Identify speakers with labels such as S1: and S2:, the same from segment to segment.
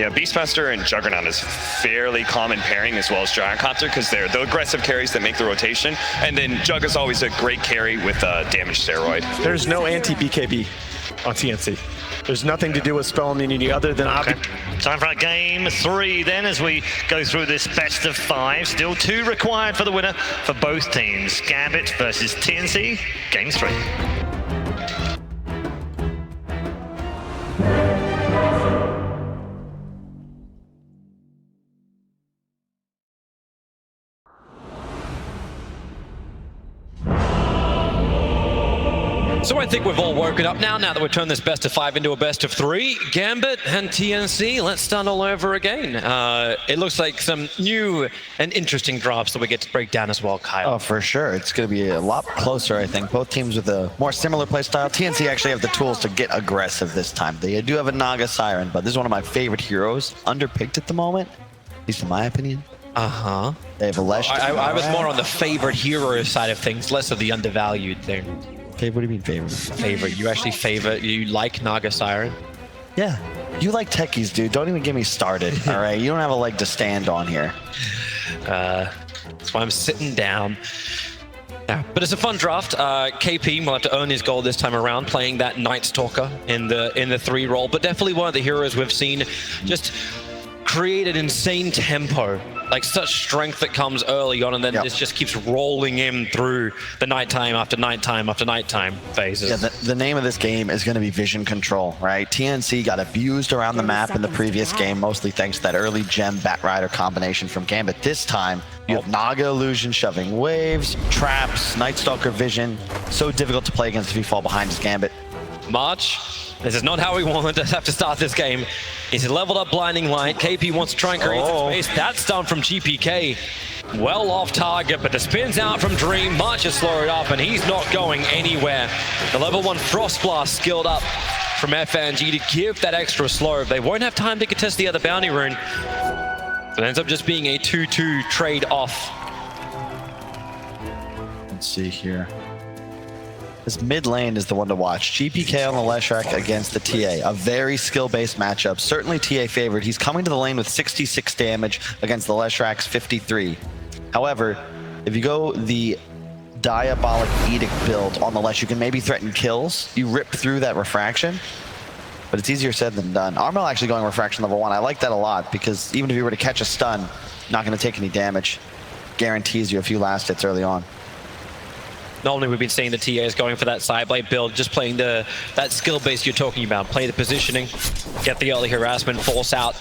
S1: Yeah, Beastmaster and Juggernaut is fairly common pairing, as well as Gyrocopter, because they're the aggressive carries that make the rotation. And then Jug is always a great carry with damage steroid.
S2: There's no anti-BKB on TNC. There's nothing to do with spell immunity other than
S3: Time for game 3 then, as we go through this best of 5. Still 2 required for the winner for both teams. Gambit versus TNC, game 3.
S4: So I think we've all woken up now that we've turned this best of 5 into a best of 3. Gambit and TNC, let's start all over again. It looks like some new and interesting drops that we get to break down as well, Kyle.
S5: Oh, for sure. It's going to be a lot closer, I think. Both teams with a more similar playstyle. TNC actually have the tools to get aggressive this time. They do have a Naga Siren, but this is one of my favorite heroes. Underpicked at the moment, at least in my opinion.
S4: Uh-huh.
S5: They have a less...
S4: I was more on the favorite hero side of things, less of the undervalued thing.
S5: Favorite? What do you mean favorite?
S4: Favorite. You actually you like Naga Siren?
S5: Yeah. You like techies, dude. Don't even get me started, all right? You don't have a leg to stand on here.
S4: That's why I'm sitting down. Yeah, but it's a fun draft. KP will have to earn his goal this time around, playing that Night Stalker in the 3 role, but definitely one of the heroes we've seen just create an insane tempo. Like such strength that comes early on, and then this just keeps rolling him through the nighttime after nighttime after nighttime phases.
S5: Yeah, the name of this game is going to be Vision Control, right? TNC got abused around the map in the previous game, mostly thanks to that early gem Batrider combination from Gambit. This time, you have Naga Illusion shoving waves, traps, Night Stalker Vision. So difficult to play against if you fall behind as Gambit.
S4: March. This is not how we wanted to have to start this game. He's leveled up Blinding Light. KP wants to try and create some space. That's done from GPK. Well off target, but the spins out from Dream. March has slowed up, and he's not going anywhere. The level 1 Frost Blast skilled up from FNG to give that extra slow. They won't have time to contest the other bounty rune. So it ends up just being a 2-2 trade off.
S5: Let's see here. This mid lane is the one to watch. GPK on the Leshrac against the TA. A very skill-based matchup. Certainly TA favored. He's coming to the lane with 66 damage against the Leshrac's 53. However, if you go the Diabolic Edict build on the Lesh, you can maybe threaten kills. You rip through that refraction, but it's easier said than done. Armel actually going refraction level 1. I like that a lot, because even if you were to catch a stun, not going to take any damage. Guarantees you a few last hits early on.
S4: Normally we've been seeing the TAs going for that sideblade build, just playing that skill base you're talking about. Play the positioning, get the early harassment, force out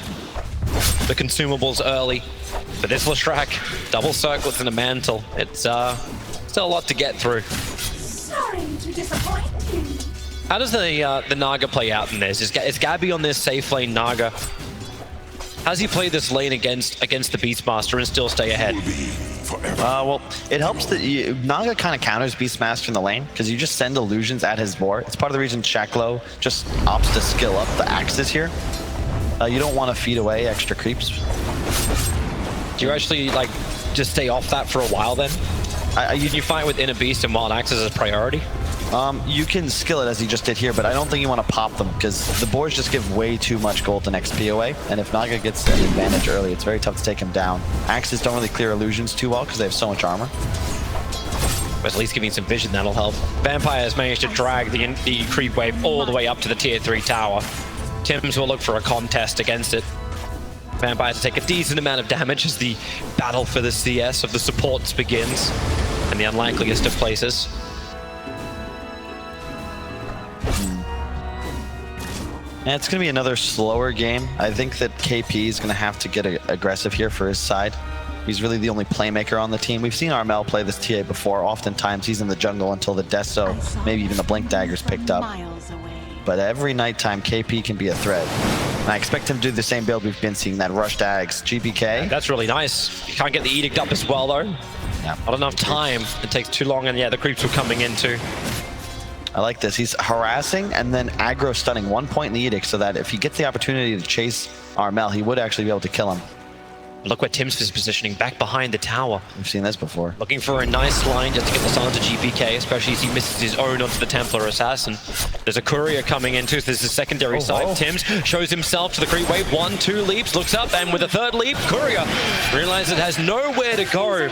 S4: the consumables early. But this Leshrac, double circlets and a mantle. It's still a lot to get through.
S6: Sorry to disappoint you.
S4: How does the Naga play out in this? Is Gabbi on this safe lane Naga? How does he play this lane against the Beastmaster and still stay ahead?
S5: Well, it helps that Naga kind of counters Beastmaster in the lane, because you just send illusions at his board. It's part of the reason Shaklo just opts to skill up the axes here. You don't want to feed away extra creeps.
S4: Do you actually like just stay off that for a while then? You fight with Inner Beast and Wild Axes as priority?
S5: You can skill it as you just did here, but I don't think you want to pop them, because the boards just give way too much gold to XP away, and if Naga gets an advantage early, it's very tough to take him down. Axes don't really clear illusions too well because they have so much armor.
S4: But at least giving some vision, that'll help. Vampire has managed to drag the creep wave all the way up to the tier 3 tower. Tims will look for a contest against it. Vampire to take a decent amount of damage as the battle for the CS of the supports begins, in the unlikeliest of places.
S5: And it's going to be another slower game. I think that KP is going to have to get aggressive here for his side. He's really the only playmaker on the team. We've seen Armel play this TA before. Oftentimes he's in the jungle until the Deso, maybe even the Blink Dagger's picked up. But every nighttime, KP can be a threat. And I expect him to do the same build we've been seeing, that Rush Dags. GPK.
S4: That's really nice. You can't get the Edict up as well, though.
S5: Yeah.
S4: Not enough time. It takes too long, and yeah, the creeps were coming in too.
S5: I like this. He's harassing and then aggro stunning 1 point in the Edict, so that if he gets the opportunity to chase Armel, he would actually be able to kill him.
S4: Look where Tim's is positioning, back behind the tower.
S5: We've seen this before.
S4: Looking for a nice line just to get the stun onto GPK, especially as he misses his own onto the Templar Assassin. There's a courier coming into, so this is secondary side. Tim's shows himself to the creep wave, 1, 2 leaps, looks up, and with a third leap, courier realizes it has nowhere to go.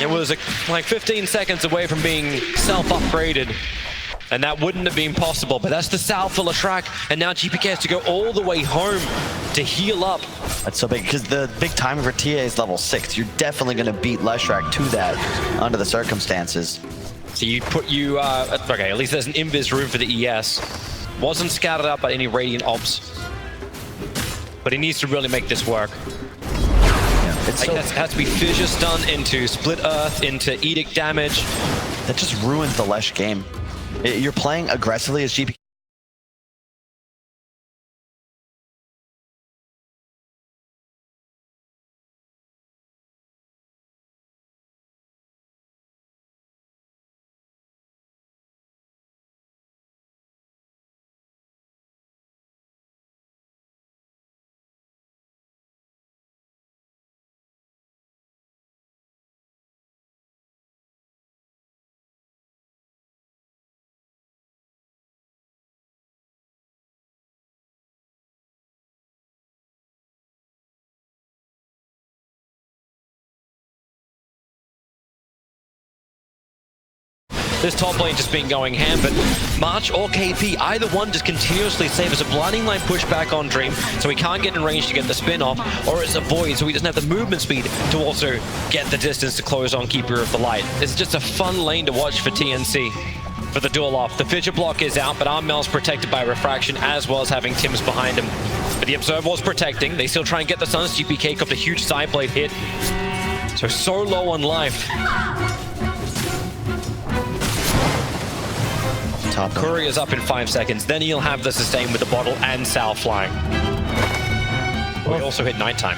S4: It was like 15 seconds away from being self-upgraded. And that wouldn't have been possible, but that's the south for Leshrac, and now GPK has to go all the way home to heal up.
S5: That's so big, because the big timing for TA is level 6. You're definitely going to beat Leshrac to that under the circumstances.
S4: So okay, at least there's an invis room for the ES. Wasn't scouted out by any Radiant ops, but he needs to really make this work. It has to be fissure stun into split earth, into edict damage.
S5: That just ruins the Lesh game. You're playing aggressively as GPK.
S4: This top lane just been going ham, but March or KP, either one just continuously saves a blinding line pushback on Dream, so he can't get in range to get the spin off, or it's a void, so he doesn't have the movement speed to also get the distance to close on Keeper of the Light. It's just a fun lane to watch for TNC. For the duel off, the fissure block is out, but Armel's protected by refraction as well as having Tim's behind him. But the Observer was protecting. They still try and get the stuns. GPK copped a huge side blade hit. So low on life. Courier's up in 5 seconds, then he'll have the sustain with the bottle and Sal flying. We also hit nighttime.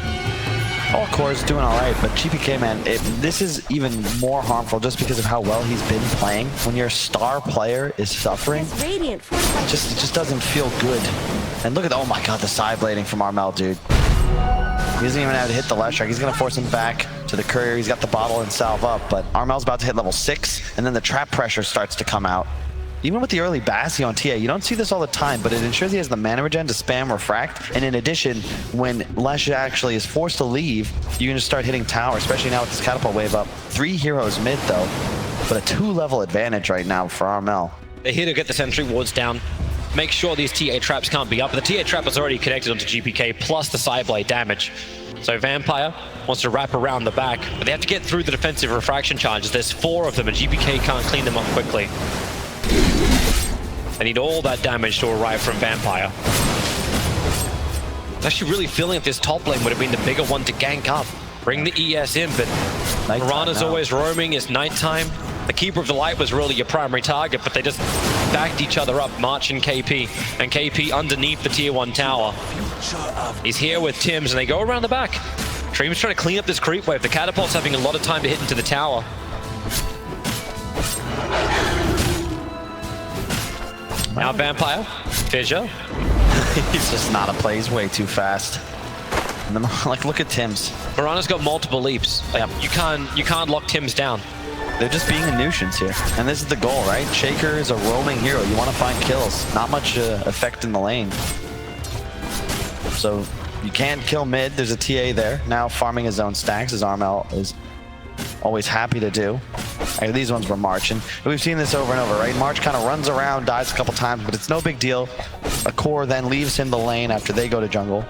S5: All Core's doing all right, but GPK, man, this is even more harmful just because of how well he's been playing. When your star player is suffering, it just doesn't feel good. And look at, oh my god, the side blading from Armel, dude. He doesn't even have to hit the Leshrac. He's going to force him back to the courier. He's got the bottle and salve up, but Armel's about to hit level 6, and then the trap pressure starts to come out. Even with the early Bassi on TA, you don't see this all the time, but it ensures he has the mana regen to spam Refract. And in addition, when Lesh actually is forced to leave, you can just start hitting tower, especially now with this catapult wave up. 3 heroes mid though, but a 2-level advantage right now for Armel.
S4: They're here to get the sentry wards down, make sure these TA traps can't be up. But the TA trap is already connected onto GPK, plus the side blade damage. So Vampire wants to wrap around the back, but they have to get through the defensive refraction charges. There's 4 of them, and GPK can't clean them up quickly. They need all that damage to arrive from Vampire. Actually really feeling like this top lane would have been the bigger one to gank up. Bring the ES in, but Mirana's always roaming. It's nighttime. The Keeper of the Light was really your primary target, but they just backed each other up, March and KP. And KP underneath the tier 1 tower. He's here with Tims, and they go around the back. Dream's trying to clean up this creep wave. The catapult's having a lot of time to hit into the tower. Now Vampire, fissure.
S5: He's just not a play. He's way too fast. And then, like, look at Tim's.
S4: Mirana's got multiple leaps. Like, you can't lock Tim's down.
S5: They're just being a nuisance here. And this is the goal, right? Shaker is a roaming hero. You want to find kills. Not much effect in the lane. So you can't kill mid. There's a TA there. Now farming his own stacks, as Armel is always happy to do. These ones were March, and we've seen this over and over, right? March kind of runs around, dies a couple times, but it's no big deal. A core then leaves him the lane after they go to jungle.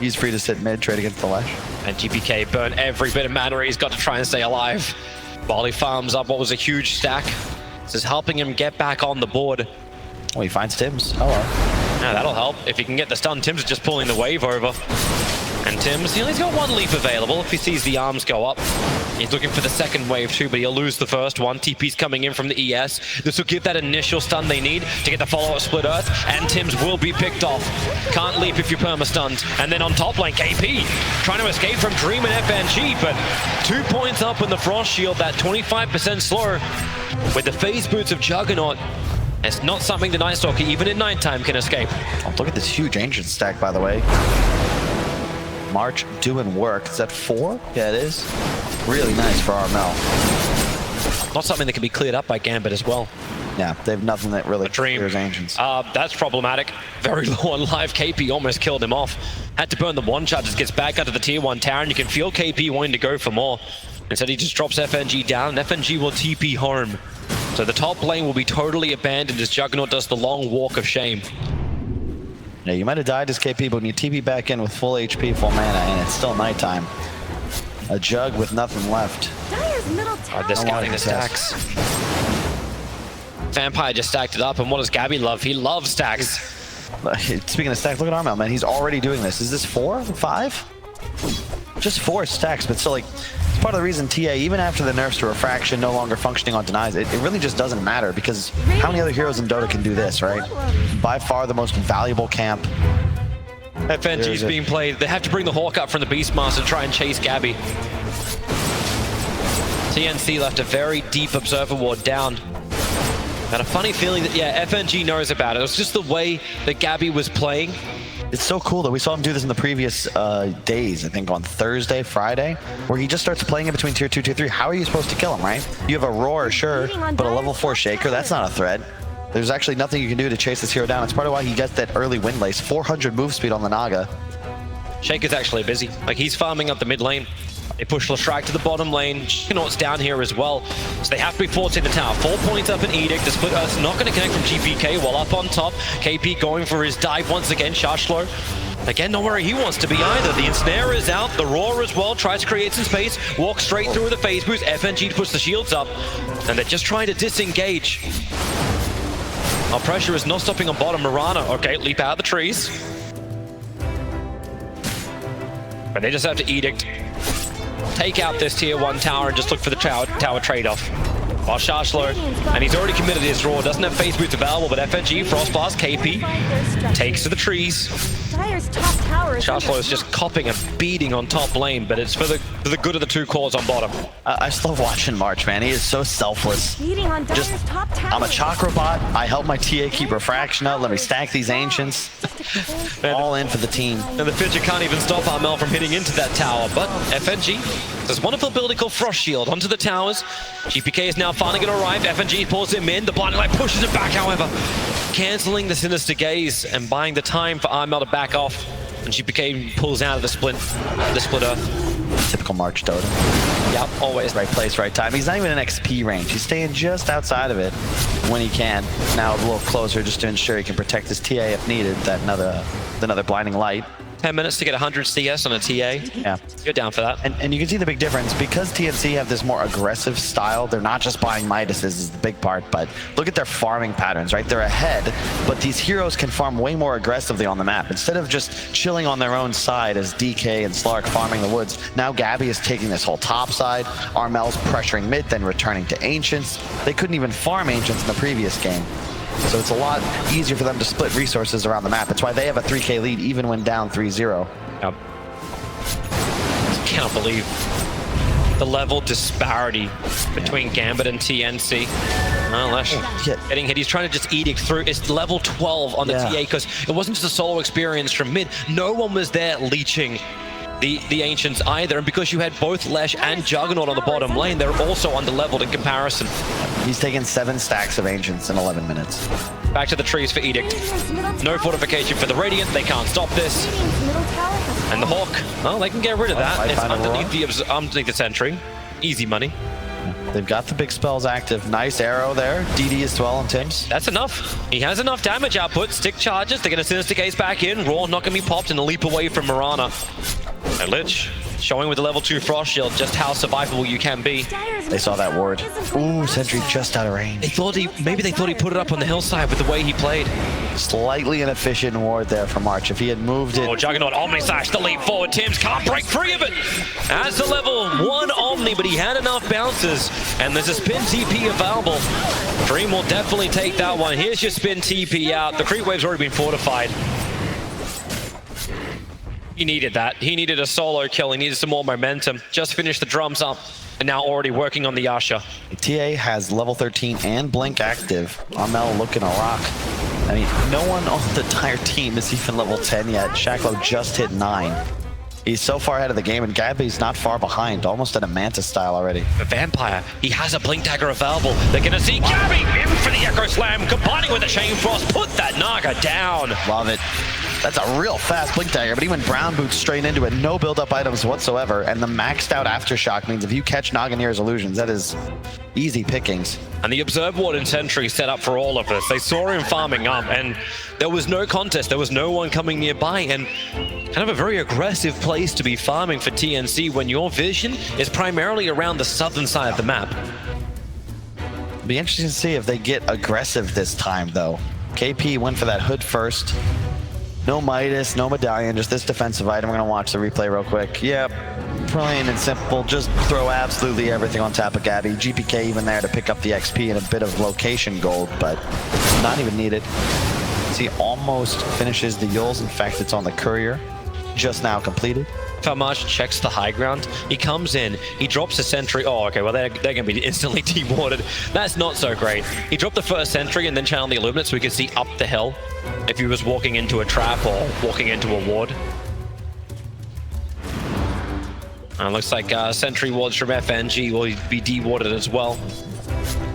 S5: He's free to sit mid, trade against the Lesh.
S4: And GPK burn every bit of mana he's got to try and stay alive. While he farms up what was a huge stack. This is helping him get back on the board.
S5: Oh, he finds Tims. Oh well.
S4: Yeah, that'll help. If he can get the stun, Tims is just pulling the wave over. And Tims, he's got 1 leap available if he sees the arms go up. He's looking for the second wave too, but he'll lose the first one. TP's coming in from the ES. This will give that initial stun they need to get the follow-up split earth, and Tims will be picked off. Can't leap if you're perma-stunned. And then on top lane, KP trying to escape from Dream and FNG, but 2 points up in the Frost Shield, that 25% slow. With the phase boots of Juggernaut, it's not something the Night Stalker, even in nighttime, can escape.
S5: Oh, look at this huge ancient stack, by the way. March doing work. Is that 4? Yeah, it is. Really nice for Armel.
S4: Not something that can be cleared up by Gambit as well.
S5: Yeah, they have nothing that really
S4: Dream.
S5: clears Ancients.
S4: That's problematic. Very low on life. KP almost killed him off. Had to burn the one charges, gets back onto the tier 1 tower, and you can feel KP wanting to go for more. Instead, he just drops FNG down, and FNG will TP home. So the top lane will be totally abandoned as Juggernaut does the long walk of shame.
S5: Yeah, you might have died as KP, but when you TP back in with full HP, full mana, and it's still nighttime. A Jug with nothing left.
S6: Dire's middle tower.
S4: They're scouting the stacks. Vampire just stacked it up, and what does Gabbi love? He loves stacks.
S5: Speaking of stacks, look at Armel, man. He's already doing this. Is this 4? 5? Just 4 stacks, but still, like, it's part of the reason TA, even after the nerfs to Refraction, no longer functioning on denies, it really just doesn't matter, because how many other heroes in Dota can do this, right? By far the most valuable camp.
S4: FNG's being played. They have to bring the Hawk up from the Beastmaster and try and chase Gabbi. TNC left a very deep Observer Ward down. Had a funny feeling that, yeah, FNG knows about it. It was just the way that Gabbi was playing.
S5: It's so cool that we saw him do this in the previous days, I think on Thursday, Friday, where he just starts playing in between tier 2, tier 3. How are you supposed to kill him, right? You have a Roar, sure, but a level 4 Shaker, that's not a threat. There's actually nothing you can do to chase this hero down. It's part of why he gets that early wind lace. 400 move speed on the Naga.
S4: Shaker's actually busy. Like, he's farming up the mid lane. They push Leshrac to the bottom lane. Juggernaut's down here as well. So they have to be forced in the tower. 4 points up in Edict. The split Earth's not going to connect from GPK while up on top. KP going for his dive once again. Shashlo. Again, not where he wants to be either. The Ensnare is out. The Roar as well. Tries to create some space. Walks straight through the phase boost. FNG to push the shields up. And they're just trying to disengage. Our pressure is not stopping on bottom. Mirana, okay, leap out of the trees. But they just have to Edict. Take out this tier 1 tower and just look for the tower trade-off. While Shashlo, and he's already committed his draw, doesn't have phase boots available, but FNG, Frostblast, KP, takes to the trees. Shashlo is just copping a beating on top lane, but it's for the good of the 2 cores on bottom.
S5: I just love watching March, man. He is so selfless. Just, I'm a chakra bot. I help my TA keep Refraction out. Let me stack these Ancients. All in for the team.
S4: And the Fidget can't even stop Armel from hitting into that tower, but FNG, there's a wonderful ability called Frost Shield onto the towers. GPK is now finally going to arrive. FNG pulls him in. The Blinding Light pushes it back, however, cancelling the Sinister Gaze and buying the time for Armel to back off. And GPK pulls out of the split Earth.
S5: Typical March Dota.
S4: Yep, always.
S5: Right place, right time. He's not even in XP range. He's staying just outside of it when he can. Now a little closer just to ensure he can protect his TA if needed. That another Blinding Light.
S4: 10 minutes to get 100 CS on a TA.
S5: Yeah.
S4: You're down for that.
S5: And you can see the big difference. Because TNC have this more aggressive style, they're not just buying Midases is the big part, but look at their farming patterns, right? They're ahead, but these heroes can farm way more aggressively on the map. Instead of just chilling on their own side as DK and Slark farming the woods, now Gabbi is taking this whole top side. Armel's pressuring mid, then returning to Ancients. They couldn't even farm Ancients in the previous game. So it's a lot easier for them to split resources around the map. That's why they have a 3K lead even when down 3-0.
S4: Yep. Cannot believe the level disparity between Gambit and TNC. Oh, Lesh getting hit. He's trying to just Edict through. It's level 12 on the TA because it wasn't just a solo experience from mid. No one was there leeching the Ancients either, and because you had both Lesh and Juggernaut on the bottom lane, they're also under-leveled in comparison.
S5: He's taken 7 stacks of Ancients in 11 minutes.
S4: Back to the trees for Edict. No fortification for the Radiant. They can't stop this. And the Hawk, well, they can get rid of that. It's underneath the sentry. Easy money.
S5: They've got the big spells active. Nice arrow there. DD as well on Tim's.
S4: That's enough. He has enough damage output. Stick charges. They're going to Sinister Gaze back in. Raw not going to be popped and a leap away from Mirana. And Lich showing with the level 2 Frost Shield just how survivable you can be.
S5: They saw that ward. Ooh, sentry just out of range.
S4: Maybe they thought he put it up on the hillside with the way he played.
S5: Slightly inefficient ward there for March. If he had moved it.
S4: Oh, Juggernaut Omni Slash, the leap forward. Tim's can't break free of it. As the level 1 Omni, but he had enough bounces. And there's a spin TP available. Dream will definitely take that one. Here's your spin TP out. The creep wave's already been fortified. He needed that. He needed a solo kill. He needed some more momentum. Just finished the drums up and now already working on the Yasha.
S5: TA has level 13 and Blink active. Armel looking a rock. I mean, no one on the entire team is even level 10 yet. Shaklo just hit 9. He's so far ahead of the game, and Gabbi's not far behind, almost at a Manta style already.
S4: The Vampire, he has a Blink Dagger available. They're going to see Gabbi in for the Echo Slam, combining with the Chain Frost, put that Naga down.
S5: Love it. That's a real fast Blink Dagger, but he went Brown Boots straight into it. No build-up items whatsoever, and the maxed out Aftershock means if you catch Naganir's illusions, that is easy pickings.
S4: And the Observe Ward and Sentry set up for all of this. They saw him farming up, and there was no contest. There was no one coming nearby, and kind of a very aggressive place to be farming for TNC when your vision is primarily around the southern side of the map.
S5: Be interesting to see if they get aggressive this time, though. KP went for that hood first. No Midas, no Medallion, just this defensive item. We're going to watch the replay real quick. Yep, plain and simple. Just throw absolutely everything on top of Gabbi. GPK even there to pick up the XP and a bit of location gold, but not even needed. He almost finishes the Yules. In fact, it's on the Courier. Just now completed.
S4: Farmage checks the high ground. He comes in, he drops a sentry. Oh, okay, well, they're going to be instantly dewarded. That's not so great. He dropped the first sentry and then channeled the Illuminate so we could see up the hill if he was walking into a trap or walking into a ward. And looks like sentry wards from FNG will be dewarded as well.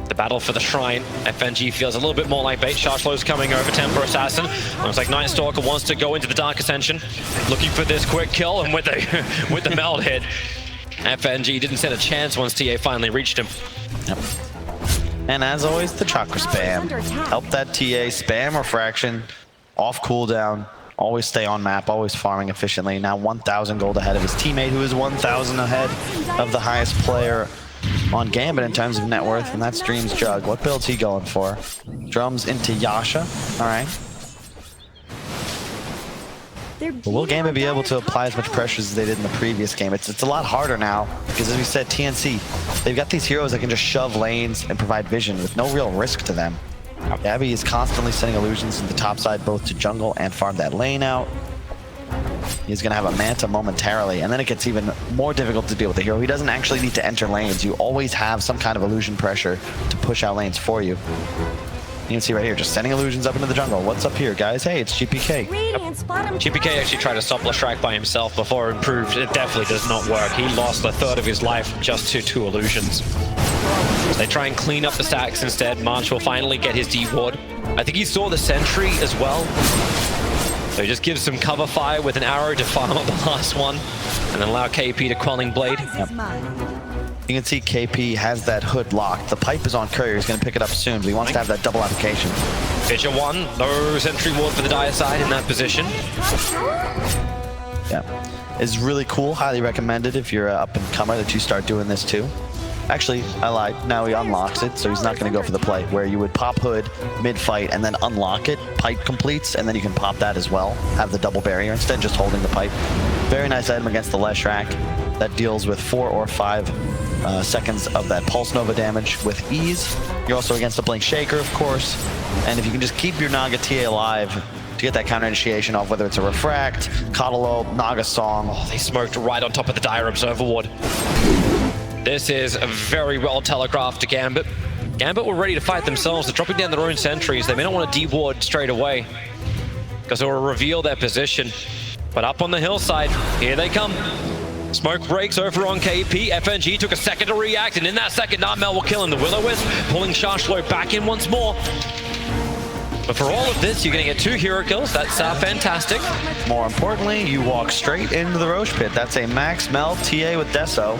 S4: The battle for the shrine. FNG feels a little bit more like bait. Sharslow's coming over, Temper Assassin. Looks like Night Stalker wants to go into the Dark Ascension, looking for this quick kill, and with the meld hit, FNG didn't stand a chance once TA finally reached him.
S5: Yep. And as always, the Chakra spam. Help that TA, spam Refraction, off cooldown, always stay on map, always farming efficiently. Now 1,000 gold ahead of his teammate, who is 1,000 ahead of the highest player on Gambit in terms of net worth, and that's Dream's Jug. What build's he going for? Drums into Yasha. All right. But will Gambit be able to apply as much pressure as they did in the previous game? It's a lot harder now, because as we said, TNC, they've got these heroes that can just shove lanes and provide vision with no real risk to them. Gabbi is constantly sending illusions to the top side, both to jungle and farm that lane out. He's going to have a Manta momentarily, and then it gets even more difficult to deal with the hero. He doesn't actually need to enter lanes. You always have some kind of illusion pressure to push out lanes for you. You can see right here, just sending illusions up into the jungle. What's up here, guys? Hey, it's GPK.
S4: GPK actually tried to stop Leshrac by himself before it proved it definitely does not work. He lost a third of his life just to 2 illusions. So they try and clean up the stacks instead. March will finally get his D-ward. I think he saw the sentry as well. So he just gives some cover fire with an arrow to farm up the last one, and then allow KP to Quelling Blade.
S5: Yep. You can see KP has that hood locked. The pipe is on Courier. He's going to pick it up soon, but he wants to have that double application.
S4: Fissure 1, no sentry ward for the dire side in that position.
S5: Yeah, it's really cool. Highly recommended if you're an up-and-comer that you start doing this too. Actually, I lied. Now he unlocks it, so he's not going to go for the play, where you would pop hood mid-fight and then unlock it. Pipe completes, and then you can pop that as well. Have the double barrier instead, just holding the pipe. Very nice item against the Leshrac that deals with 4 or 5 seconds of that Pulse Nova damage with ease. You're also against the Blink Shaker, of course. And if you can just keep your Naga TA alive to get that counter initiation off, whether it's a Refract, Coddle, Naga Song.
S4: Oh, they smoked right on top of the Dire Observer ward. This is very well telegraphed to Gambit. Gambit were ready to fight themselves. They're dropping down their own sentries. They may not want to de-ward straight away because it will reveal their position. But up on the hillside, here they come. Smoke breaks over on KP. FNG took a second to react, and in that second, Narmel will kill him. The Will-O-Wisp pulling Sharshlow back in once more. But for all of this, you're going to get 2 hero kills. That's fantastic.
S5: More importantly, you walk straight into the Roche Pit. That's a max meld TA with Deso.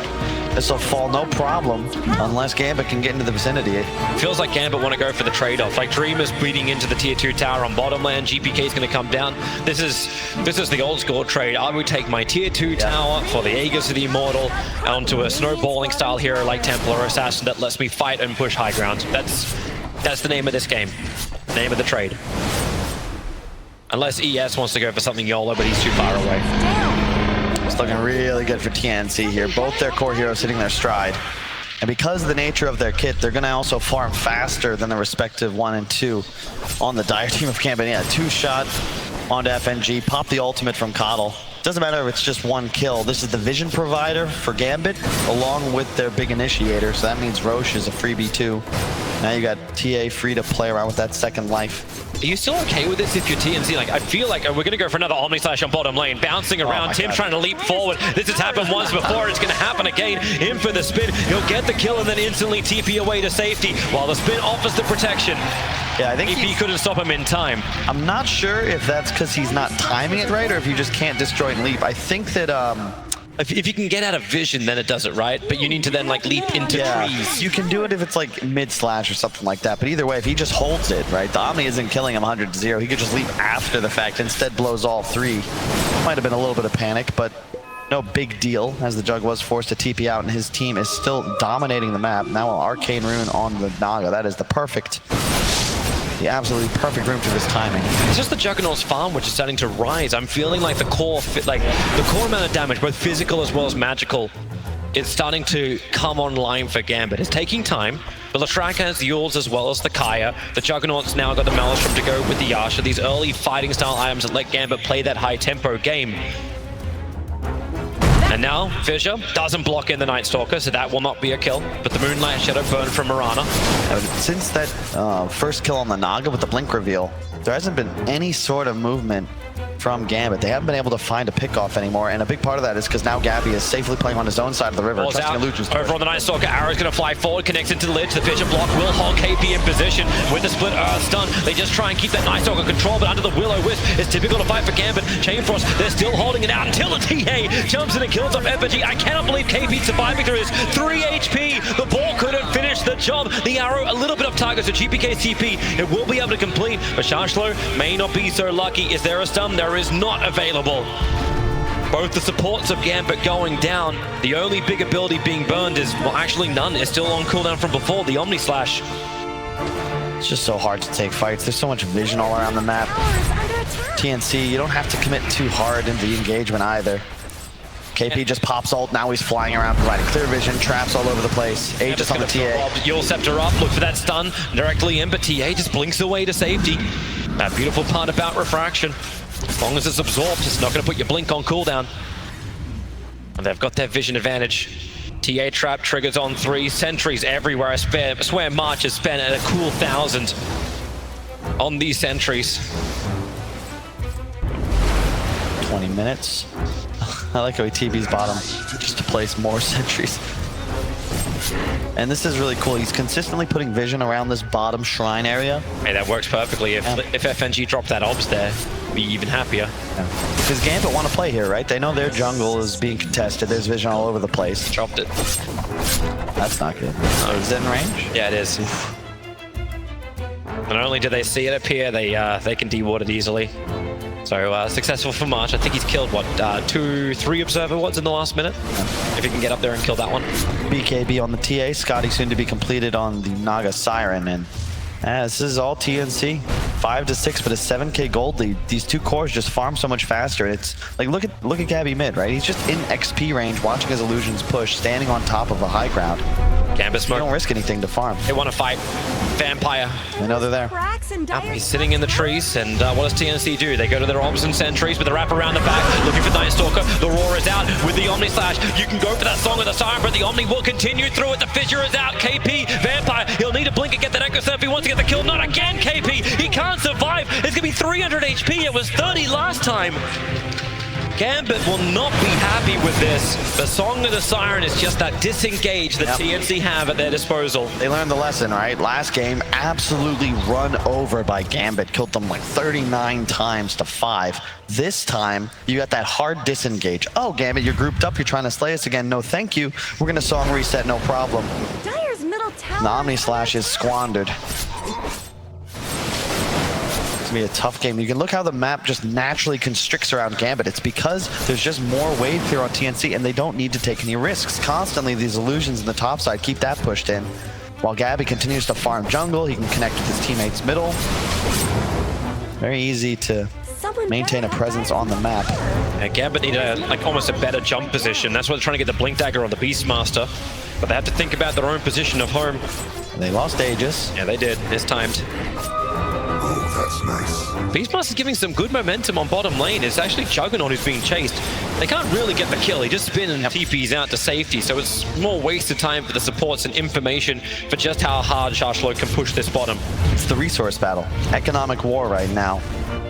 S5: This will fall no problem unless Gambit can get into the vicinity.
S4: It feels like Gambit want to go for the trade-off. Like Dream is bleeding into the tier 2 tower on bottom lane. GPK is going to come down. This is the old school trade. I would take my tier 2 tower for the Aegis of the Immortal onto a snowballing style hero like Templar Assassin that lets me fight and push high ground. That's the name of this game. Name of the trade. Unless ES wants to go for something YOLO, but he's too far away.
S5: It's looking really good for TNC here. Both their core heroes hitting their stride. And because of the nature of their kit, they're going to also farm faster than the respective 1 and 2 on the Dire team of Gambit. Yeah, 2-shot onto FNG. Pop the ultimate from Coddle. Doesn't matter if it's just 1 kill. This is the vision provider for Gambit, along with their big initiator. So that means Roche is a freebie too. Now you got TA free to play around with that second life.
S4: Are you still okay with this if you're TNC? Like, I feel like we're going to go for another Omni Slash on bottom lane. Bouncing around, Tim's trying to leap forward. This has happened once before. It's going to happen again. In for the spin. He'll get the kill and then instantly TP away to safety while the spin offers the protection.
S5: Yeah, I think
S4: if he couldn't stop him in time.
S5: I'm not sure if that's because he's not timing it right or if you just can't destroy and leap. I think that
S4: if you can get out of vision, then it does it right, but you need to then like leap into trees.
S5: You can do it if it's like mid-slash or something like that, but either way, if he just holds it, right, the Omni isn't killing him 100-0. He could just leap after the fact, instead blows all three. Might have been a little bit of panic, but no big deal, as the Jug was forced to TP out, and his team is still dominating the map. Now an Arcane Rune on the Naga. That is the absolutely perfect room for this timing.
S4: It's just the Juggernaut's farm which is starting to rise. I'm feeling like the core amount of damage, both physical as well as magical, is starting to come online for Gambit. It's taking time, but Leshrac has the Yules as well as the Kaya. The Juggernaut's now got the Maelstrom to go with the Yasha. These early fighting style items that let Gambit play that high tempo game. And now, Fissure doesn't block in the Night Stalker, so that will not be a kill. But the Moonlight Shadow burn from Mirana.
S5: Since that first kill on the Naga with the Blink reveal, there hasn't been any sort of movement from Gambit. They haven't been able to find a pick-off anymore, and a big part of that is because now Gabbi is safely playing on his own side of the river.
S4: Balls out. Over on the Night Stalker, Arrow's going to fly forward, connects into the ledge. The Fissure block will hold KP in position with the split Earth stun. They just try and keep that Night Stalker control, but under the Will-O-Wisp, it's typical to fight for Gambit. Chain Frost, they're still holding it out until the TA jumps in and kills off Effigy. I cannot believe KP surviving through his 3 HP. The ball couldn't finish the job. The Arrow, a little bit off target, so GPK's TP, it will be able to complete, but Sharshlo may not be so lucky. Is there a stun? There is not available. Both the supports of Gambit going down. The only big ability being burned is, well, actually none. It's still on cooldown from before, the Omni Slash.
S5: It's just so hard to take fights. There's so much vision all around the map. TNC, you don't have to commit too hard into the engagement either. KP just pops ult, now he's flying around providing clear vision, traps all over the place. Aegis on the TA.
S4: Yule Scepter up, look for that stun directly in, but TA just blinks away to safety. That beautiful part about refraction. As long as it's absorbed, it's not going to put your blink on cooldown. And they've got their vision advantage. TA trap triggers on 3, sentries everywhere. I swear March has spent at a cool 1,000 on these sentries.
S5: 20 minutes. I like how he TB's bottom just to place more sentries. And this is really cool. He's consistently putting vision around this bottom shrine area.
S4: Hey, that works perfectly. If FNG dropped that obs there, be even happier.
S5: Because Gambit want to play here, right? They know their jungle is being contested. There's vision all over the place.
S4: Dropped it.
S5: That's not good. Is it in range?
S4: Yeah, it is. And not only do they see it appear, they can deward it easily. So successful for March. I think he's killed, what, 2-3 Observer Wards in the last minute? If he can get up there and kill that one. BKB
S5: on the TA. Scotty soon to be completed on the Naga Siren. And this is all TNC. 5-6, but a 7k gold lead. These two cores just farm so much faster. It's like, look at Gabbi mid, right? He's just in XP range, watching his illusions push, standing on top of a high ground.
S4: Gambit smoke.
S5: They don't risk anything to farm.
S4: They want to fight. Vampire.
S5: They know they're there.
S4: He's sitting in the trees, and what does TNC do? They go to their obs and sentries with the wrap around the back, looking for Night Stalker. The Roar is out with the Omni Slash. You can go for that Song of the Siren, but the Omni will continue through it. The Fissure is out. KP, Vampire, he'll need a blink and get that Echo Surf if he wants to get the kill. Not again, KP. He can't survive. It's going to be 300 HP. It was 30 last time. Gambit will not be happy with this. The Song of the Siren is just that disengage that TNC have at their disposal.
S5: They learned the lesson, right? Last game, absolutely run over by Gambit. Killed them like 39 times to 5. This time, you got that hard disengage. Oh, Gambit, you're grouped up. You're trying to slay us again. No, thank you. We're going to Song reset, no problem.
S6: Dire's middle tower.
S5: The Omni Slash is squandered. It's gonna be a tough game. You can look how the map just naturally constricts around Gambit. It's because there's just more wave here on TNC and they don't need to take any risks. Constantly these illusions in the top side keep that pushed in. While Gabbi continues to farm jungle, he can connect with his teammates middle. Very easy to maintain a presence on the map.
S4: Yeah, Gambit need almost a better jump position. That's why they're trying to get the Blink Dagger on the Beastmaster. But they have to think about their own position of home.
S5: They lost Aegis.
S4: Yeah, they did. It's timed. Beastmaster's giving some good momentum on bottom lane. It's actually Juggernaut who's being chased. They can't really get the kill. He just spin and TPs out to safety, so it's more wasted time for the supports and information for just how hard Shashlo can push this bottom.
S5: It's the resource battle. Economic war right now.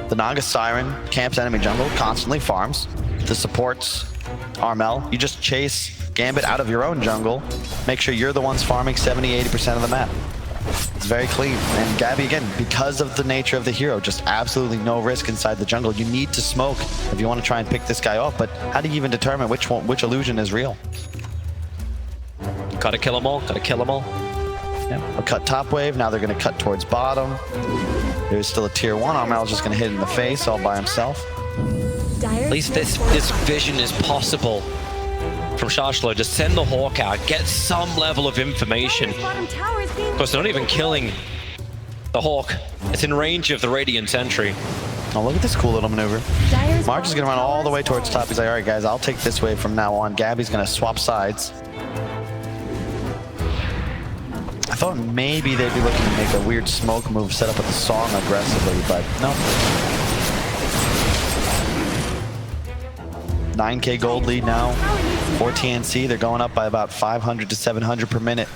S5: The Naga Siren camps enemy jungle, constantly farms. The supports, Armel, you just chase Gambit out of your own jungle. Make sure you're the ones farming 70-80% of the map. It's very clean. And Gabbi, again, because of the nature of the hero, just absolutely no risk inside the jungle. You need to smoke if you want to try and pick this guy off, but how do you even determine which illusion is real?
S4: Gotta kill them all, gotta kill them all.
S5: Yeah. A cut top wave, now they're going to cut towards bottom. There's still a tier 1. Armel's just going to hit in the face all by himself.
S4: At least this vision is possible from Shashlo. Just send the Hawk out, get some level of information. Of course, they're not even killing the Hawk. It's in range of the Radiant Sentry.
S5: Oh, look at this cool little maneuver. March is going to run all the way towards top. He's like, all right, guys, I'll take this wave from now on. Gabby's going to swap sides. I thought maybe they'd be looking to make a weird smoke move, set up with the song aggressively, but no. 9k gold lead now for TNC. They're going up by about 500 to 700 per minute.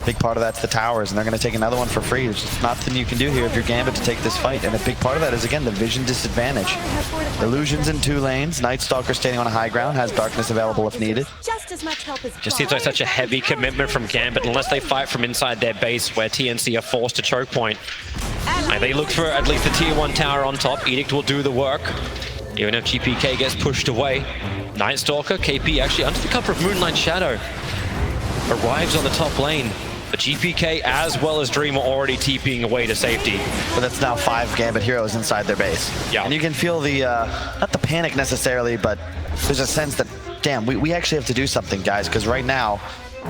S5: Big part of that's the towers, and they're going to take another one for free. There's just nothing you can do here if you're Gambit to take this fight, and a big part of that is, again, the vision disadvantage. Illusions in 2 lanes. Night Stalker standing on a high ground, has darkness available if needed.
S4: Just seems like such a heavy commitment from Gambit, unless they fight from inside their base where TNC are forced to choke point. And they look for at least the tier 1 tower on top. Edict will do the work. Even if GPK gets pushed away. Night Stalker, KP actually under the cover of Moonlight Shadow arrives on the top lane. But GPK as well as Dream are already TPing away to safety.
S5: But that's now 5 Gambit heroes inside their base.
S4: Yeah.
S5: And you can feel the, not the panic necessarily, but there's a sense that, damn, we actually have to do something, guys, because right now,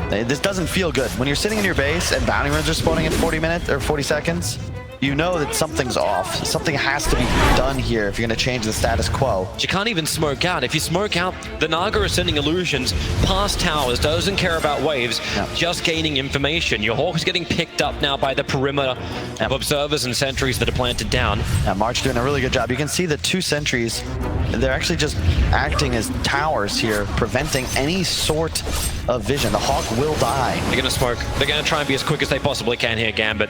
S5: this doesn't feel good. When you're sitting in your base and bounty runs are spawning in 40 minutes or 40 seconds, you know that something's off. Something has to be done here if you're going to change the status quo.
S4: You can't even smoke out. If you smoke out, the Naga is sending illusions past towers, doesn't care about waves, just gaining information. Your Hawk is getting picked up now by the perimeter of observers and sentries that are planted down.
S5: Yeah, March doing a really good job. You can see the 2 sentries, they're actually just acting as towers here, preventing any sort of vision. The Hawk will die.
S4: They're going to smoke. They're going to try and be as quick as they possibly can here, Gambit.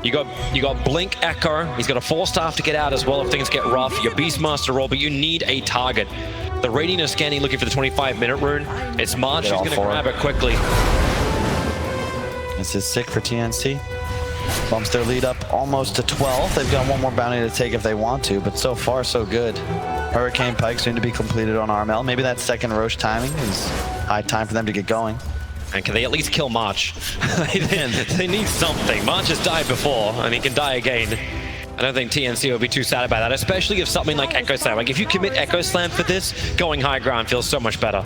S4: You got Blink Echo. He's got a 4-staff to get out as well if things get rough. Your Beastmaster roll, but you need a target. The Radiant is scanning, looking for the 25-minute rune. It's March who's going to grab it quickly.
S5: This is sick for TNC. Bumps their lead up almost to 12. They've got one more bounty to take if they want to, but so far so good. Hurricane Pike soon to be completed on Armel. Maybe that second Roche timing is high time for them to get going.
S4: And can they at least kill March? They need something. March has died before, and he can die again. I don't think TNC will be too sad about that, especially if something like Echo Slam. Like, if you commit Echo Slam for this, going high ground feels so much better.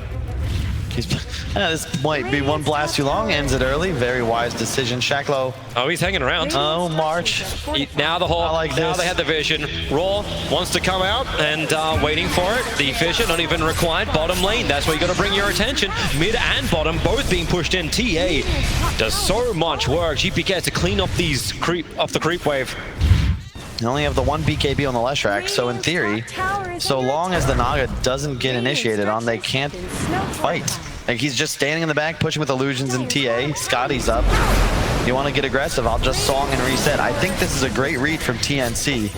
S5: This might be one blast too long. Ends it early. Very wise decision. Shaklo.
S4: Oh, he's hanging around.
S5: Oh, March.
S4: Now the Hawk. Now they had the vision. Raw wants to come out and waiting for it. The vision not even required. Bottom lane. That's where you got to bring your attention. Mid and bottom both being pushed in. TA does so much work. GPK has to clean up these off the creep wave.
S5: They only have the 1 BKB on the Leshrac, so in theory, so long as the Naga doesn't get initiated on, they can't fight. Like, he's just standing in the back, pushing with illusions and TA. Scotty's up. You want to get aggressive, I'll just song and reset. I think this is a great read from TNC.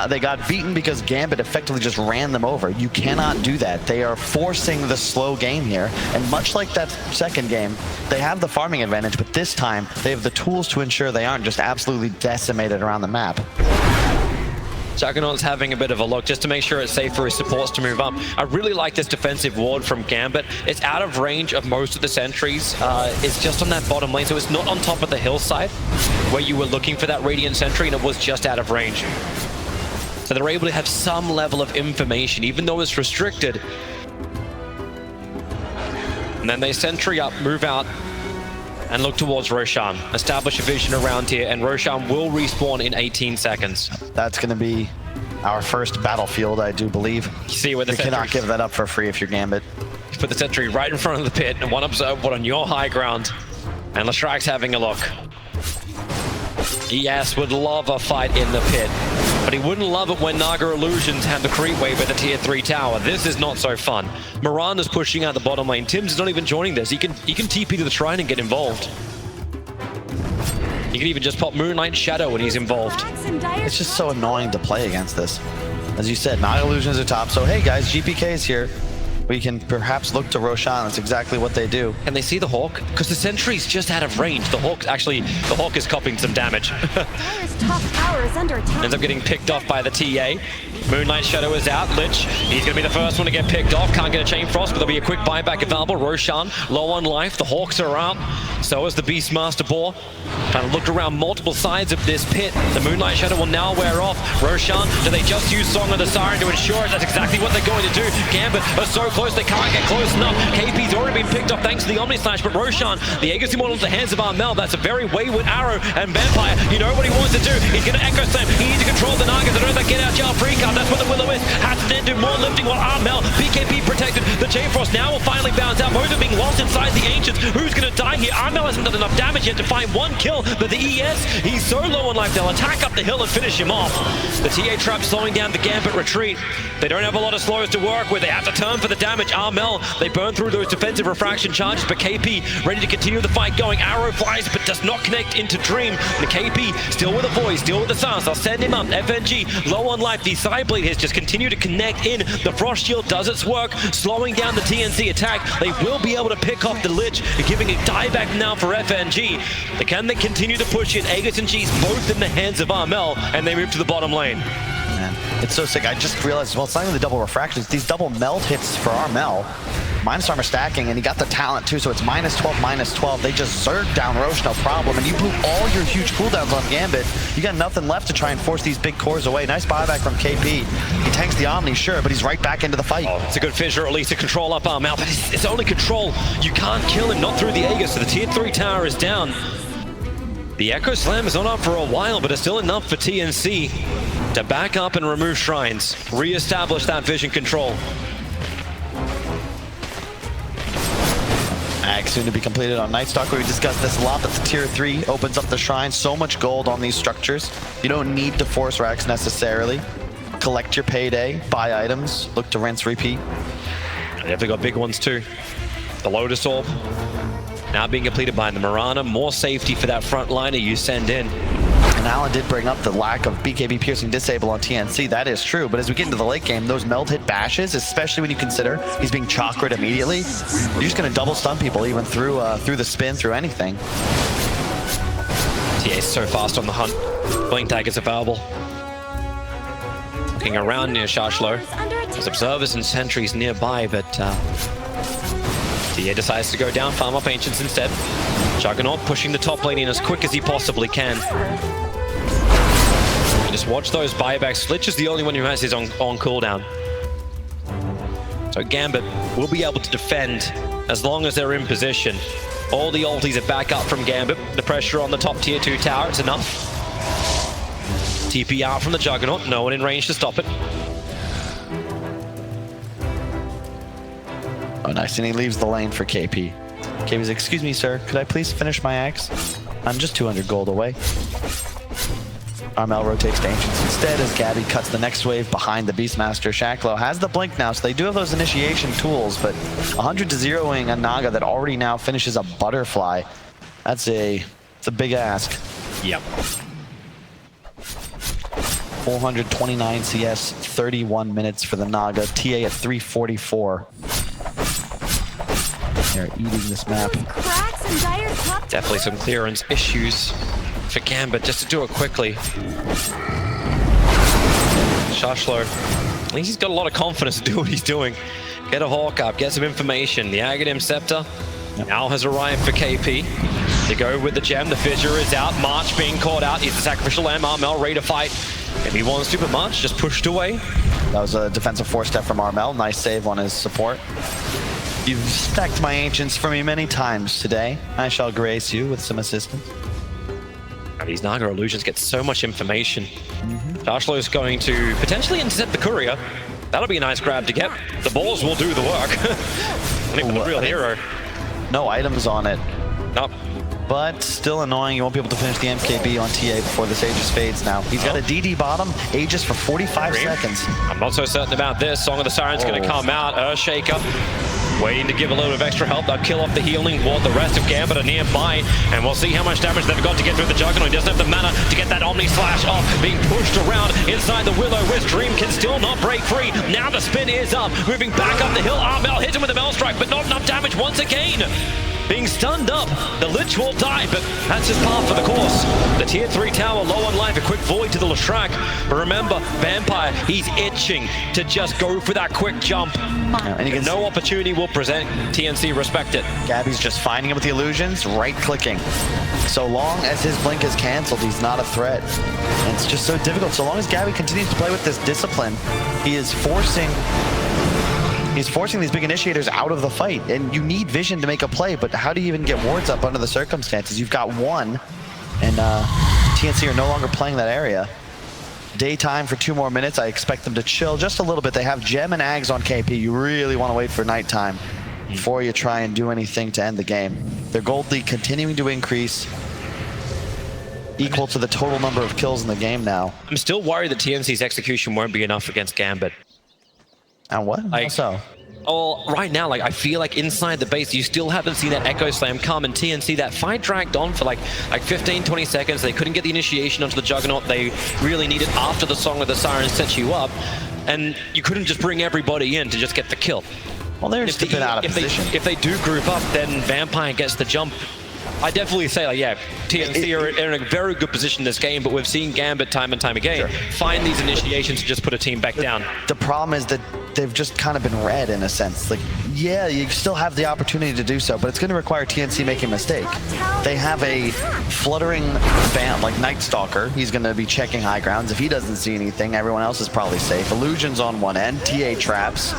S5: They got beaten because Gambit effectively just ran them over. You cannot do that. They are forcing the slow game here. And much like that second game, they have the farming advantage, but this time they have the tools to ensure they aren't just absolutely decimated around the map.
S4: Juggernaut's having a bit of a look just to make sure it's safe for his supports to move up. I really like this defensive ward from Gambit. It's out of range of most of the sentries. It's just on that bottom lane, so it's not on top of the hillside where you were looking for that Radiant sentry, and it was just out of range. So they're able to have some level of information, even though it's restricted. And then they sentry up, move out, and look towards Roshan. Establish a vision around here, and Roshan will respawn in 18 seconds.
S5: That's going to be our first battlefield, I do believe.
S4: You see where the
S5: sentry... cannot give that up for free if you're Gambit.
S4: You put the sentry right in front of the pit, and one observe one on your high ground. And Leshrac's having a look. ES would love a fight in the pit, but he wouldn't love it when Naga Illusions had the creep wave at the tier 3 tower. This is not so fun. Miranda's pushing out the bottom lane. Tim's is not even joining this. He can TP to the shrine and get involved. He can even just pop Moonlight Shadow when he's involved.
S5: It's just so annoying to play against this. As you said, Naga Illusions are top, so hey guys, GPK is here. We can perhaps look to Roshan. That's exactly what they do.
S4: Can they see the Hawk? Because the Sentry's just out of range. The Hawk is copying some damage.
S6: Dire's top tower is under attack.
S4: Ends up getting picked off by the TA. Moonlight Shadow is out. Lich, he's going to be the first one to get picked off. Can't get a Chain Frost, but there'll be a quick buyback available. Roshan, low on life. The Hawks are out. So is the Beastmaster Boar. Trying to look around multiple sides of this pit. The Moonlight Shadow will now wear off. Roshan, do they just use Song of the Siren to ensure it? That's exactly what they're going to do. Gambit are so close, they can't get close enough. KP's already been picked up thanks to the Omni Slash, but Roshan, the Agency model into the hands of Armel. That's a very wayward arrow, and Vampire, you know what he wants to do. He's going to Echo Slam. He needs to control the Nagas. I don't know if they get out jail free card. That's what the Willow is. Has to then do more lifting while Armel, BKB protected. The Chain Frost now will finally bounce out. Both are being lost inside the Ancients. Who's going to die here? Armel hasn't done enough damage yet to find one kill, but the ES, he's so low on life, they'll attack up the hill and finish him off. The TA trap slowing down the Gambit retreat. They don't have a lot of slows to work with. They have to turn for the damage. Armel, they burn through those defensive refraction charges, but KP ready to continue the fight going. Arrow flies, but does not connect into Dream. The KP still with a voice, still with the silence. They'll send him up. FNG low on life. The side bleed has just continued to connect in. The Frost Shield does its work, slowing down the TNC attack. They will be able to pick off the Lich, giving a dieback now for FNG. Can they continue to push it? Aegis and G's both in the hands of Armel, and they move to the bottom lane.
S5: Man, it's so sick. I just realized, well, it's not even the double refractions. These double meld hits for Armel. Minus armor stacking, and he got the talent too, so it's -12, -12. They just zerg down Roche, no problem. And you blew all your huge cooldowns on Gambit. You got nothing left to try and force these big cores away. Nice buyback from KP. He tanks the Omni, sure, but he's right back into the fight.
S4: Oh, it's a good fissure, at least to control up Armel, but it's only control. You can't kill him, not through the Aegis, so the tier 3 tower is down. The Echo Slam is not up for a while, but it's still enough for TNC to back up and remove shrines, re-establish that vision control.
S5: Ag soon to be completed on Nightstalker. We discussed this a lot, but the tier 3 opens up the shrine. So much gold on these structures. You don't need to force racks necessarily. Collect your payday, buy items, look to rinse, repeat.
S4: They definitely got big ones too. The Lotus Orb now being completed by the Mirana. More safety for that front liner you send in.
S5: And Alan did bring up the lack of BKB piercing disable on TNC. That is true, but as we get into the late game, those meld hit bashes, especially when you consider he's being chakred immediately, you're just going to double stun people even through the spin, through anything.
S4: TA's so fast on the hunt. Blink tag is available. Looking around near Shashlo. There's observers and sentries nearby, but TA decides to go down, farm up Ancients instead. Juggernaut pushing the top lane in as quick as he possibly can. Just watch those buybacks. Lich is the only one who has his on cooldown. So Gambit will be able to defend as long as they're in position. All the ultis are back up from Gambit. The pressure on the top tier 2 tower, it's enough. TP out from the Juggernaut, no one in range to stop it.
S5: Oh, nice, and he leaves the lane for KP. KP's like, excuse me, sir, could I please finish my axe? I'm just 200 gold away. Armel rotates to Ancients instead as Gabbi cuts the next wave behind the Beastmaster. Shacklo has the blink now, so they do have those initiation tools, but 100 to 0ing a Naga that already now finishes a butterfly. It's a big ask.
S4: Yep.
S5: 429 CS, 31 minutes for the Naga. TA at 344. They're eating this map.
S4: Definitely some clearance issues for Gambit, just to do it quickly. Shashlo, at least he's got a lot of confidence to do what he's doing. Get a Hawk up, get some information. The Aghanim Scepter now has arrived for KP. They go with the gem, the fissure is out. March being caught out, he's the sacrificial lamb. Armel ready to fight. If he wants to, but March just pushed away.
S5: That was a defensive 4-step from Armel. Nice save on his support. You've stacked my Ancients for me many times today. I shall grace you with some assistance.
S4: These Naga Illusions get so much information. Shashlo is going to potentially intercept the courier. That'll be a nice grab to get. The balls will do the work. Not even a real hero.
S5: No items on it.
S4: Nope.
S5: but still annoying. You won't be able to finish the MKB on TA before this Aegis fades now. He's got a DD bottom, Aegis for 45 seconds.
S4: I'm not so certain about this. Song of the Siren's going to come out. Earthshaker waiting to give a little bit of extra help. They'll kill off the healing ward. The rest of Gambit are nearby, and we'll see how much damage they've got to get through the Juggernaut. He doesn't have the mana to get that Omni Slash off. Being pushed around inside the Willow Wisp. Dream can still not break free. Now the spin is up. Moving back up the hill. Armel hits him with a Mel Strike, but not enough damage once again. Being stunned up, the Lich will die, but that's just par for the course. The tier 3 tower low on life, a quick void to the Leshrac. But remember, Vampire, he's itching to just go for that quick jump.
S5: Yeah, and you can
S4: no opportunity will present. TNC respect it.
S5: Gabbi's just finding him with the illusions, right-clicking. So long as his blink is canceled, he's not a threat. And it's just so difficult. So long as Gabbi continues to play with this discipline, he is forcing these big initiators out of the fight, and you need vision to make a play, but how do you even get wards up under the circumstances? You've got one, and TNC are no longer playing that area. Daytime for 2 more minutes. I expect them to chill just a little bit. They have Gem and Ags on KP. You really want to wait for nighttime before you try and do anything to end the game. Their gold lead continuing to increase, equal to the total number of kills in the game now.
S4: I'm still worried that TNC's execution won't be enough against Gambit.
S5: And what?
S4: Like,
S5: How so?
S4: Oh, right now, like I feel like inside the base, you still haven't seen that Echo Slam come, and TNC, that fight dragged on for like 15, 20 seconds. They couldn't get the initiation onto the Juggernaut. They really needed after the Song of the Siren set you up, and you couldn't just bring everybody in to just get the kill.
S5: Well, they're just a bit out of position.
S4: If they do group up, then Vampire gets the jump. I definitely say, like, yeah, TNC are in a very good position this game, but we've seen Gambit time and time again find these initiations to just put a team back down.
S5: The problem is that they've just kind of been read in a sense. Like, yeah, you still have the opportunity to do so, but it's going to require TNC making a mistake. They have a fluttering vamp like Night Stalker. He's going to be checking high grounds. If he doesn't see anything, everyone else is probably safe. Illusions on one end, TA traps,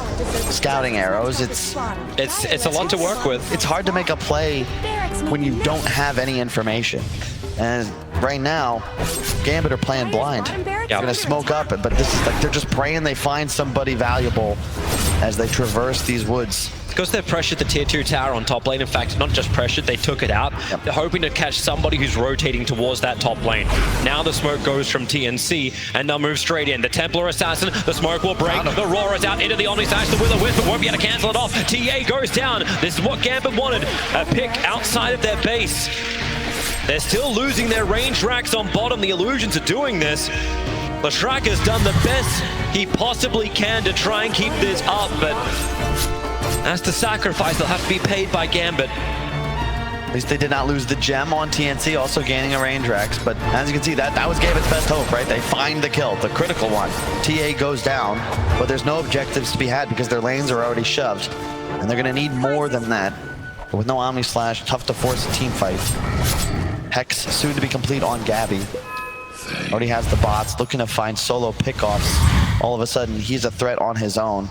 S5: scouting arrows. It's
S4: a lot to work with.
S5: It's hard to make a play when you don't have any information. And right now, Gambit are playing blind. They're gonna smoke up, but this is like they're just praying they find somebody valuable as they traverse these woods.
S4: Because they've pressured the tier 2 tower on top lane. In fact, not just pressured, they took it out. They're hoping to catch somebody who's rotating towards that top lane. Now the smoke goes from TNC, and they'll move straight in. The Templar Assassin, the smoke will break. The Roar is out into the Omni Slash. The Will-O-Wisp, but won't be able to cancel it off. TA goes down. This is what Gambit wanted. A pick outside of their base. They're still losing their range racks on bottom. The Illusions are doing this. Leshrac has done the best he possibly can to try and keep this up, but that's the sacrifice that'll have to be paid by Gambit.
S5: At least they did not lose the gem on TNC, also gaining a range racks. But as you can see, that was Gambit's best hope, right? They find the kill, the critical one. TA goes down, but there's no objectives to be had because their lanes are already shoved. And they're going to need more than that. But with no Omni Slash, tough to force a team fight. Hex soon to be complete on Gabbi. Already has the bots, looking to find solo pickoffs. All of a sudden, he's a threat on his own.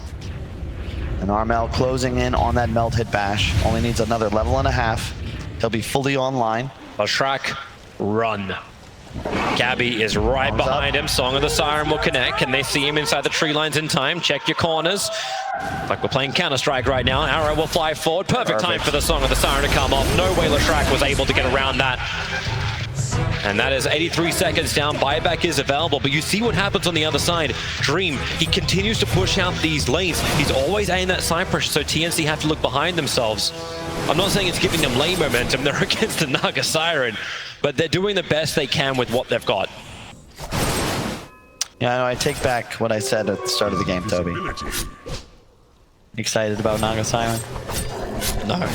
S5: And Armel closing in on that melt hit bash. Only needs another level and a half. He'll be fully online.
S4: Leshrac, run. Gabbi is right behind him. Song of the Siren will connect. Can they see him inside the tree lines in time? Check your corners. Like we're playing Counter-Strike right now. Arrow will fly forward. Perfect time for the Song of the Siren to come off. No way Leshrac was able to get around that. And that is 83 seconds down. Buyback is available, but you see what happens on the other side. Dream, he continues to push out these lanes. He's always aimed that side pressure, so TNC have to look behind themselves. I'm not saying it's giving them lane momentum. They're against the Naga Siren, but they're doing the best they can with what they've got.
S5: Yeah, I know, I take back what I said at the start of the game, Toby. Excited about Naga Siren?
S4: No.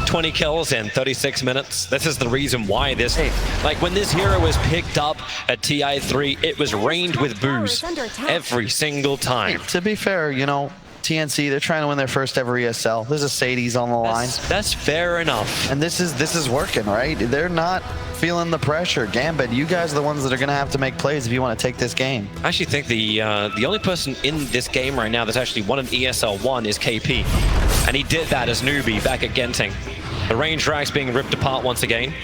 S4: 20 kills in 36 minutes. This is the reason why this, like when this hero was picked up at TI3, it was rained with booze every single time.
S5: To be fair, you know, TNC, they're trying to win their first ever ESL. There's a Sadie's on the line.
S4: That's fair enough.
S5: And this is working, right? They're not feeling the pressure. Gambit, you guys are the ones that are going to have to make plays if you want to take this game.
S4: I actually think the only person in this game right now that's actually won an ESL 1 is KP. And he did that as newbie back at Genting. The range racks being ripped apart once again.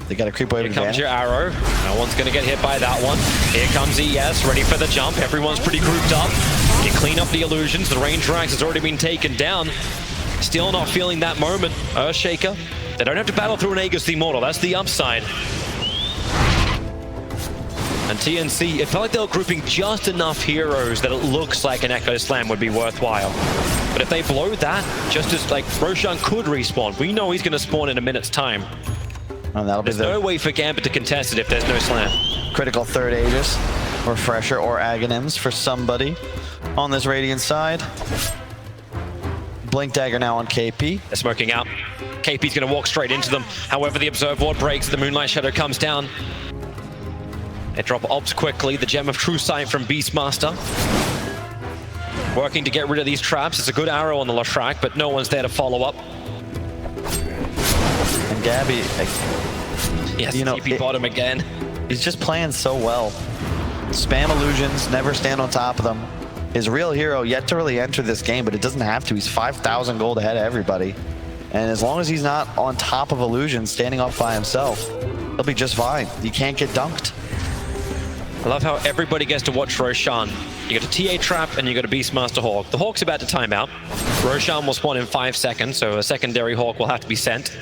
S5: They got to creep away.
S4: Here comes your arrow. No one's going to get hit by that one. Here comes ES, ready for the jump. Everyone's pretty grouped up. You clean up the illusions. The range racks has already been taken down. Still not feeling that moment. Earthshaker They don't have to battle through an Aegis Immortal. That's the upside. And TNC, it felt like they were grouping just enough heroes that it looks like an Echo Slam would be worthwhile. But if they blow that, just as like Roshan could respawn, we know he's going to spawn in a minute's time.
S5: And that'll
S4: There's
S5: be
S4: no way for Gambit to contest it if there's no slam.
S5: critical third Aegis, Refresher, or Aghanims for somebody on this Radiant side. Blink Dagger now on KP.
S4: They're smoking out. KP's going to walk straight into them. However, the Observe Ward breaks. The Moonlight Shadow comes down. They drop Obs quickly. The Gem of True Sight from Beastmaster. Working to get rid of these traps. It's a good arrow on the Lashrak, but no one's there to follow up.
S5: And Gabbi,
S4: Yes,
S5: you know,
S4: TP bottom again.
S5: He's just playing so well. Spam illusions, never stand on top of them. His real hero yet to really enter this game, but it doesn't have to. He's 5,000 gold ahead of everybody. And as long as he's not on top of illusions, standing off by himself, he'll be just fine. You can't get dunked.
S4: I love how everybody gets to watch Roshan. You got a TA trap and you got a Beastmaster Hawk. The Hawk's about to time out. Roshan will spawn in 5 seconds, so a secondary Hawk will have to be sent.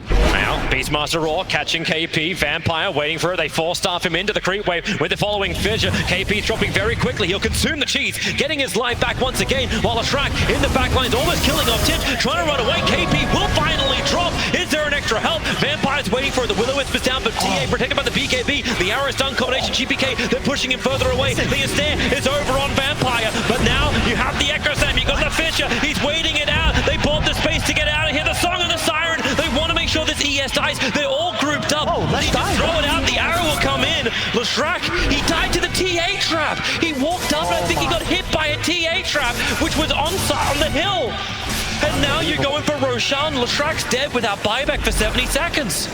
S4: Now, Beastmaster Raw catching KP. Vampire waiting for it. They force-staff him into the creep wave with the following fissure. KP dropping very quickly. He'll consume the cheese, getting his life back once again, while Lashrak in the back lines almost killing off Titch, trying to run away. KP will finally drop. Is there an extra help? Vampire's waiting for it. The Will-O-Wisp is down, but TA protected by the BKB. The arrow stun combination. GPK, they're pushing him further away. The Astaire is over on Vampire, but now you have the Echo Slam. You got the fissure. He's waiting it out. They bought the space to get out of here. The Song of the Siren. They want to make sure this ES dies. They're all grouped up.
S5: Oh, let's die.
S4: Throw it out. The arrow will come in. Lashrak, he died to the TA trap. He walked up and I think he got hit by a TA trap, which was on the hill. And now you're going for Roshan. Lashrak's dead without buyback for 70 seconds.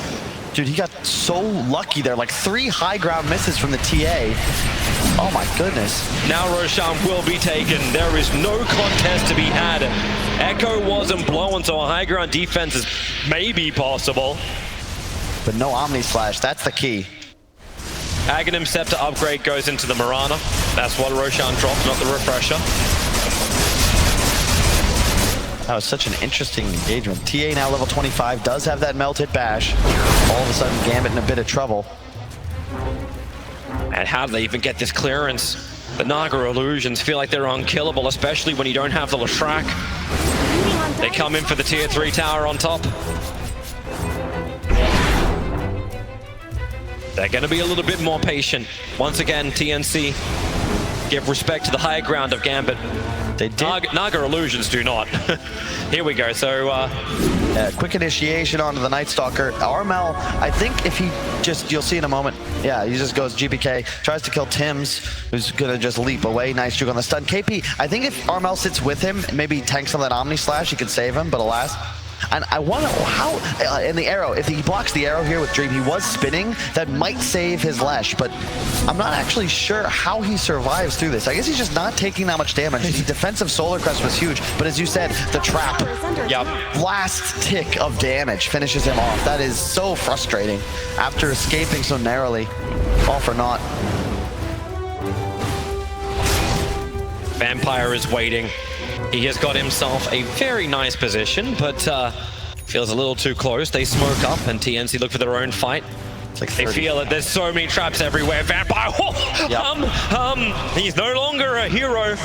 S5: Dude, he got so lucky there. Like 3 high ground misses from the TA. Oh my goodness.
S4: Now Roshan will be taken. There is no contest to be had. Echo wasn't blown, so a high ground defense is maybe possible.
S5: But no Omni Slash, that's the key.
S4: Aghanim Scepter upgrade goes into the Mirana. That's what Roshan dropped, not the Refresher.
S5: That was such an interesting engagement. TA now level 25, does have that melted bash. All of a sudden, Gambit in a bit of trouble.
S4: And how do they even get this clearance? The Naga illusions feel like they're unkillable, especially when you don't have the Lashrak. They come in for the tier 3 tower on top. They're going to be a little bit more patient. Once again, TNC give respect to the high ground of Gambit.
S5: They did.
S4: Naga illusions do not. Here we go. So
S5: quick initiation onto the Night Stalker. Armel, I think if he just, you'll see in a moment. Yeah, he just goes GPK, tries to kill Tim's, who's gonna just leap away. Nice juke on the stun. KP, I think if Armel sits with him, maybe tanks on that Omni Slash, he could save him, but alas. And I wonder how, in the arrow, if he blocks the arrow here with Dream, he was spinning, that might save his Lesh, but I'm not actually sure how he survives through this. I guess he's just not taking that much damage. The defensive Solar Crest was huge, but as you said, the trap, last tick of damage finishes him off. That is so frustrating after escaping so narrowly. All for naught.
S4: Vampire is waiting. He has got himself a very nice position, but feels a little too close. They smoke up, and TNC look for their own fight.
S5: It's like
S4: they feel that there's so many traps everywhere. Vampire, he's no longer a hero.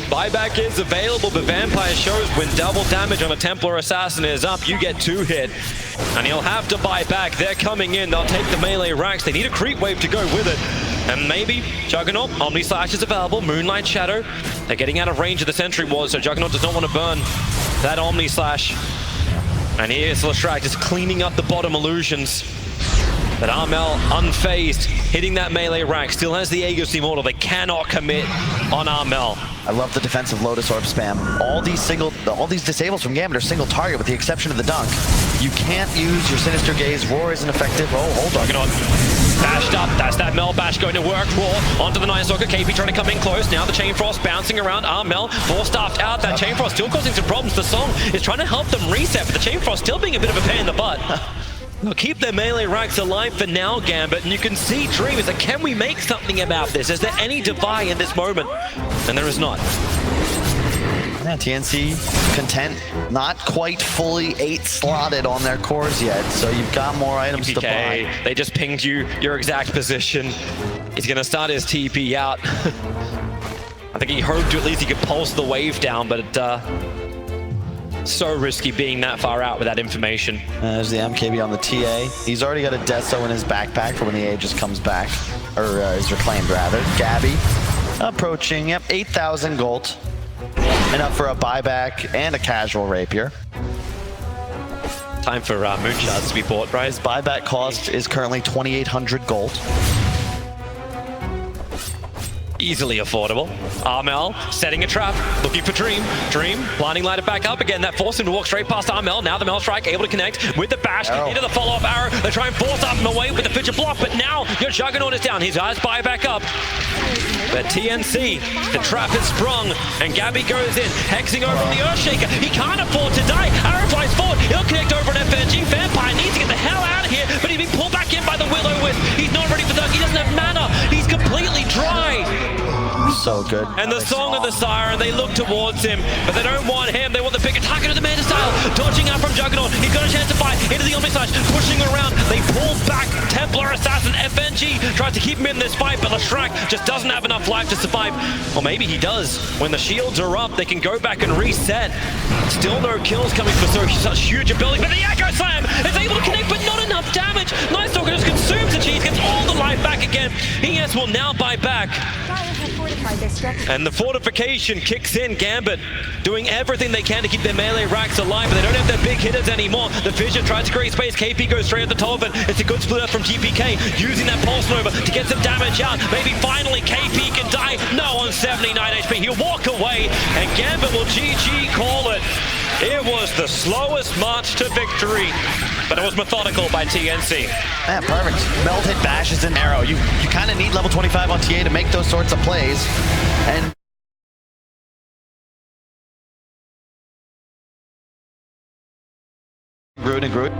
S4: Buyback is available, but Vampire shows when double damage on a Templar Assassin is up, you get 2 hit. And he'll have to buy back. They're coming in. They'll take the melee racks. They need a creep wave to go with it. And maybe Juggernaut, Omni Slash is available, Moonlight Shadow. They're getting out of range of the Sentry Ward, so Juggernaut does not want to burn that Omni Slash. And here's Lashrak just cleaning up the bottom illusions. But Armel, unfazed, hitting that melee rack, still has the Aegis Immortal. They cannot commit on Armel.
S5: I love the defensive Lotus Orb spam. All these disables from Gambit are single target with the exception of the dunk. You can't use your Sinister Gaze. Roar isn't effective. Oh, hold on.
S4: Juggernaut bashed up. That's that Mel bash going to work. Roar onto the Night Stalker. KP trying to come in close. Now the Chain Frost bouncing around. Armel force-staffed out. That Chain Frost still causing some problems. The Song is trying to help them reset, but the Chain Frost still being a bit of a pain in the butt. They'll keep their melee racks alive for now, Gambit, and you can see Dream is like, can we make something about this? Is there any divide in this moment? And there is not.
S5: Yeah, TNC content, not quite fully 8 slotted on their cores yet, so you've got more items to buy.
S4: They just pinged you your exact position. He's gonna start his TP out. I think he hoped at least he could pulse the wave down, but so risky being that far out with that information.
S5: There's the MKB on the TA. He's already got a Deso in his backpack for when the Aegis comes back, or is reclaimed rather. Gabbi approaching, yep, 8,000 gold. Enough for a buyback and a casual rapier.
S4: Time for moonshots to be bought, right?
S5: His buyback cost is currently 2,800 gold.
S4: Easily affordable. Armel setting a trap, looking for Dream. Dream blinding light it back up again. That forced him to walk straight past Armel. Now the Mel Strike able to connect with the bash into the follow-up arrow. They try and force Armel away with the Fidget block, but now your Juggernaut is down. His eyes buy back up. But TNC, the trap is sprung, and Gabbi goes in, hexing over on the Earthshaker. He can't afford to die. Arrow flies forward. He'll connect over an FNG. Vampire needs to get the hell out of here, but he's been pulled back in by the Will-O-Wisp. He's not ready for that. He doesn't have mana. He's completely dry.
S5: So good.
S4: And the Song of the Siren, they look towards him, but they don't want him. They want the bigger target of the Manta style. Dodging out from Juggernaut. He's got a chance to fight into the Omni Slash, pushing around. They pull back. Templar Assassin FNG tries to keep him in this fight, but Leshrac just doesn't have enough life to survive. Or maybe he does. When the shields are up, they can go back and reset. Still no kills coming for such huge ability, but the Echo Slam is able to connect, but not enough damage. Night Stalker just consumes the cheese, gets all the life back again. ES will now buy back. And the fortification kicks in. Gambit doing everything they can to keep their melee racks alive, but they don't have their big hitters anymore. The Fissure tries to create space. KP goes straight at the top of it. It's a good split up from GPK, using that Pulse Nova to get some damage out. Maybe finally KP can die. No, on 79 HP. He'll walk away, and Gambit will GG call it. It was the slowest march to victory, but it was methodical by TNC.
S5: Yeah, perfect. Meld hit bashes and arrow. You kind of need level 25 on TA to make those sorts of plays. And Groot and Groot.